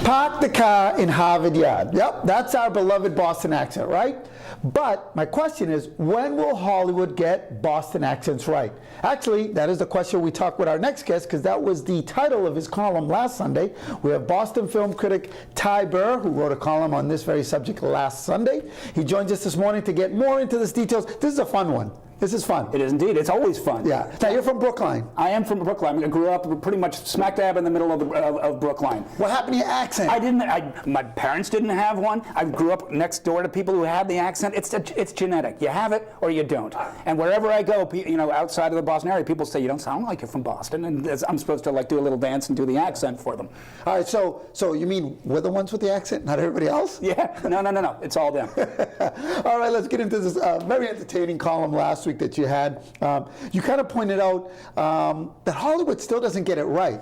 Park the car in Harvard Yard. Yep, that's our beloved Boston accent, right? But my question is, when will Hollywood get Boston accents right? Actually, that is the question we talked with our next guest, because that was the title of his column last Sunday. We have Boston film critic Ty Burr, who wrote a column on this very subject last Sunday. He joins us this morning to get more into these details. This is a fun one. This is fun. It is indeed. It's always fun. Yeah. Now, you're from Brookline. I am from Brookline. I grew up pretty much smack dab in the middle of Brookline. What happened to your accent? My parents didn't have one. I grew up next door to people who had the accent. It's genetic. You have it or you don't. And wherever I go, outside of the Boston area, people say, you don't sound like you're from Boston. And I'm supposed to do a little dance and do the accent for them. All right, so you mean we're the ones with the accent, not everybody else? Yeah. No. It's all them. All right, let's get into this very entertaining column last week that you had. You kind of pointed out that Hollywood still doesn't get it right.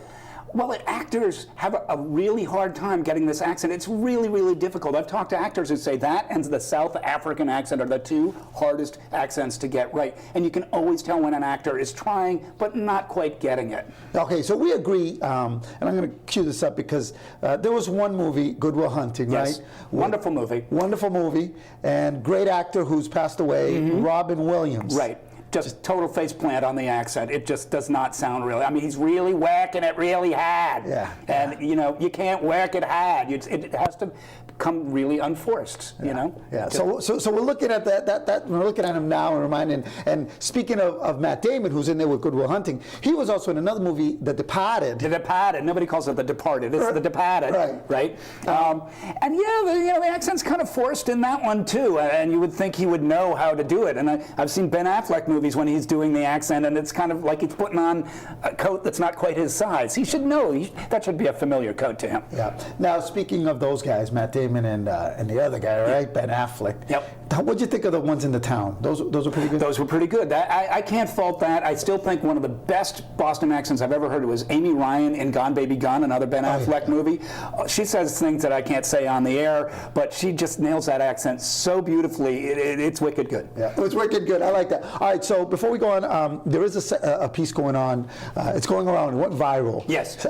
Well, actors have a really hard time getting this accent. It's really, really difficult. I've talked to actors who say that and the South African accent are the two hardest accents to get right. And you can always tell when an actor is trying, but not quite getting it. Okay, so we agree, and I'm going to cue this up because there was one movie, Good Will Hunting, yes. right? Wonderful movie. Wonderful movie, and great actor who's passed away, Robin Williams. Right. Just total faceplant on the accent. It just does not sound real. I mean, he's really whacking it really hard. Yeah. And, you can't whack it hard. It has to come really unforced, Yeah. So we're looking at that we're looking at him now and reminding, and speaking of Matt Damon, who's in there with Good Will Hunting, he was also in another movie, The Departed. The Departed. Nobody calls it The Departed. It's The Departed. Right? And the accent's kind of forced in that one too. And you would think he would know how to do it. And I've seen Ben Affleck movies when he's doing the accent, and it's kind of like he's putting on a coat that's not quite his size. He should know. That should be a familiar coat to him. Yeah. Now, speaking of those guys, Matt Damon and the other guy, right, Ben Affleck. Yep. What'd you think of the ones in The Town? Those were pretty good. Those were pretty good. I can't fault that. I still think one of the best Boston accents I've ever heard was Amy Ryan in Gone Baby Gone, another Ben Affleck movie. She says things that I can't say on the air, but she just nails that accent so beautifully. It's wicked good. Yeah, it's wicked good. I like that. All right, so before we go on, there is a piece going on. It's going around. It went viral. Yes.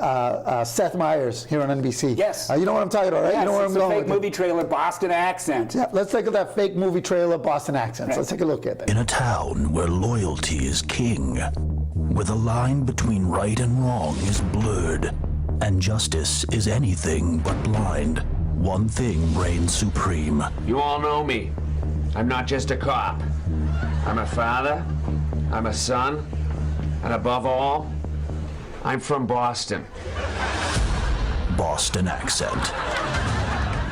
Seth Meyers here on NBC. Yes. You know what I'm talking about, right? Yes, you know where I'm going. Fake movie trailer Boston accent. Yeah, let's take that fake movie trailer Boston accents. Right. Let's take a look at that. In a town where loyalty is king, where the line between right and wrong is blurred, and justice is anything but blind, one thing reigns supreme. You all know me. I'm not just a cop. I'm a father, I'm a son, and above all, I'm from Boston. Boston accent.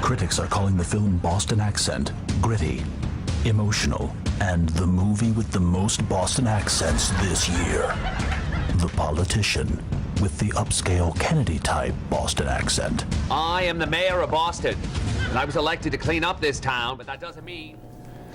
Critics are calling the film Boston Accent gritty, emotional, and the movie with the most Boston accents this year. The Politician, with the upscale Kennedy-type Boston accent. I am the mayor of Boston, and I was elected to clean up this town, but that doesn't mean...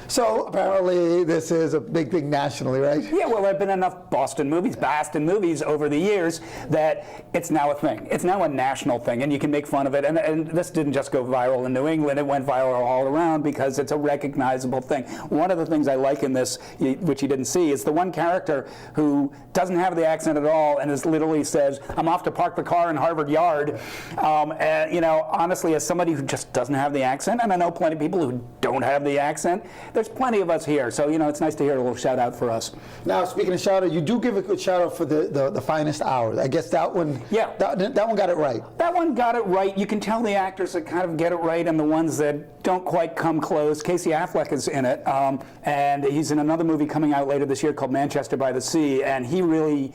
So apparently this is a big thing nationally, right? Yeah, well, there have been enough Boston movies over the years that it's now a thing. It's now a national thing, and you can make fun of it. And this didn't just go viral in New England. It went viral all around because it's a recognizable thing. One of the things I like in this, which you didn't see, is the one character who doesn't have the accent at all and is literally says, I'm off to park the car in Harvard Yard. And, honestly, as somebody who just doesn't have the accent, and I know plenty of people who don't have the accent, there's plenty of us here, so it's nice to hear a little shout out for us. Now, speaking of shout out, you do give a good shout out for the finest hour. I guess that one. Yeah. That one got it right. That one got it right. You can tell the actors that kind of get it right, and the ones that don't quite come close. Casey Affleck is in it, and he's in another movie coming out later this year called Manchester by the Sea, and he really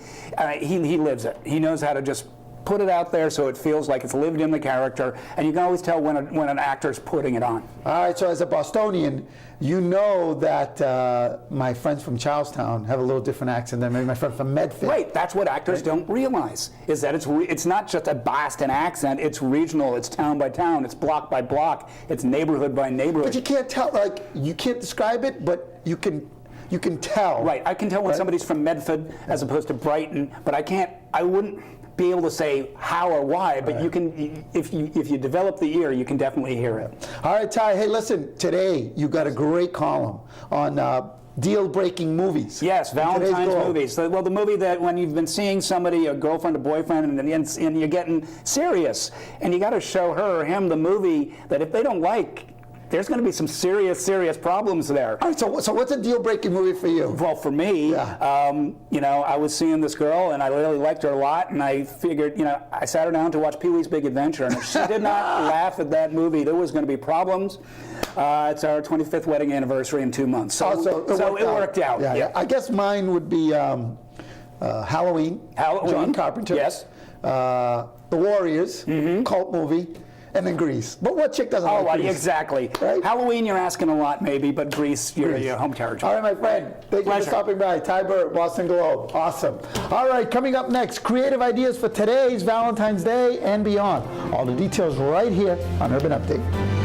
he lives it. He knows how to just put it out there so it feels like it's lived in the character, and you can always tell when an actor's putting it on. All right, so as a Bostonian, you know that my friends from Charlestown have a little different accent than maybe my friend from Medford. Right, that's what actors don't realize, is that it's not just a Boston accent, it's regional, it's town by town, it's block by block, it's neighborhood by neighborhood. But you can't tell, you can't describe it, but you can tell. Right, I can tell when somebody's from Medford as opposed to Brighton, but I wouldn't be able to say how or why, but you can, if you develop the ear, you can definitely hear it. All right, Ty, hey, listen, today you got a great column on deal-breaking movies. Yes, in today's Valentine's world. movies. Well, the movie that when you've been seeing somebody, a girlfriend, a boyfriend, and you're getting serious, and you got to show her or him the movie that if they don't like, there's going to be some serious problems there. All right, so what's a deal-breaking movie for you? Well, for me, you know, I was seeing this girl, and I really liked her a lot, and I figured, you know, I sat her down to watch Pee-wee's Big Adventure, and if she did not laugh at that movie, there was going to be problems. It's our 25th wedding anniversary in 2 months, so it worked out. Yeah. I guess mine would be Halloween. John Carpenter. Yes. The Warriors, cult movie, and then Grease. But what chick doesn't like Grease? Exactly. Right? Halloween, you're asking a lot, maybe, but Grease, you're home territory. All right, my friend. Thank you for stopping by. Ty Burr, Boston Globe. Awesome. All right, coming up next, creative ideas for today's Valentine's Day and beyond. All the details right here on Urban Update.